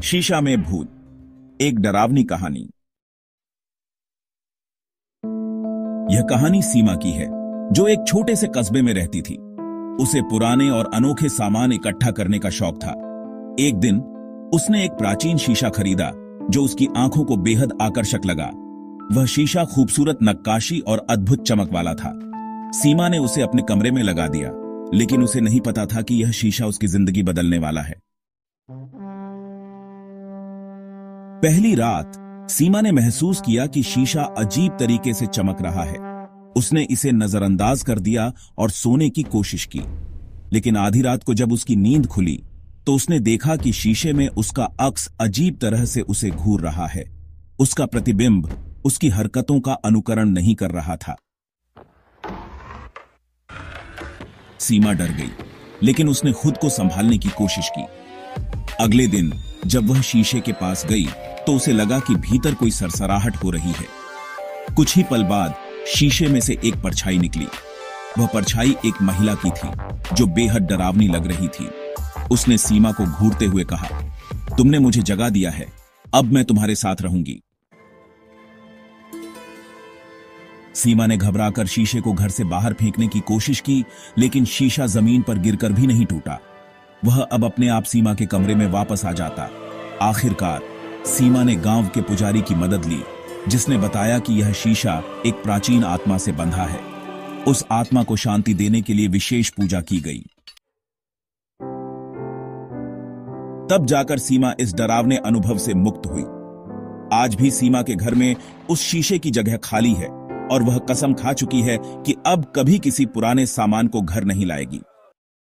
शीशा में भूत, एक डरावनी कहानी। यह कहानी सीमा की है, जो एक छोटे से कस्बे में रहती थी। उसे पुराने और अनोखे सामान इकट्ठा करने का शौक था। एक दिन उसने एक प्राचीन शीशा खरीदा, जो उसकी आंखों को बेहद आकर्षक लगा। वह शीशा खूबसूरत नक्काशी और अद्भुत चमक वाला था। सीमा ने उसे अपने कमरे में लगा दिया, लेकिन उसे नहीं पता था कि यह शीशा उसकी जिंदगी बदलने वाला है। पहली रात सीमा ने महसूस किया कि शीशा अजीब तरीके से चमक रहा है। उसने इसे नजरअंदाज कर दिया और सोने की कोशिश की, लेकिन आधी रात को जब उसकी नींद खुली तो उसने देखा कि शीशे में उसका अक्स अजीब तरह से उसे घूर रहा है। उसका प्रतिबिंब उसकी हरकतों का अनुकरण नहीं कर रहा था। सीमा डर गई, लेकिन उसने खुद को संभालने की कोशिश की। अगले दिन जब वह शीशे के पास गई तो उसे लगा कि भीतर कोई सरसराहट हो रही है। कुछ ही पल बाद शीशे में से एक परछाई निकली। वह परछाई एक महिला की थी, जो बेहद डरावनी लग रही थी। उसने सीमा को घूरते हुए कहा, तुमने मुझे जगा दिया है, अब मैं तुम्हारे साथ रहूंगी। सीमा ने घबराकर शीशे को घर से बाहर फेंकने की कोशिश की, लेकिन शीशा जमीन पर गिरकर भी नहीं टूटा। वह अब अपने आप सीमा के कमरे में वापस आ जाता। आखिरकार सीमा ने गांव के पुजारी की मदद ली, जिसने बताया कि यह शीशा एक प्राचीन आत्मा से बंधा है। उस आत्मा को शांति देने के लिए विशेष पूजा की गई। तब जाकर सीमा इस डरावने अनुभव से मुक्त हुई। आज भी सीमा के घर में उस शीशे की जगह खाली है और वह कसम खा चुकी है कि अब कभी किसी पुराने सामान को घर नहीं लाएगी।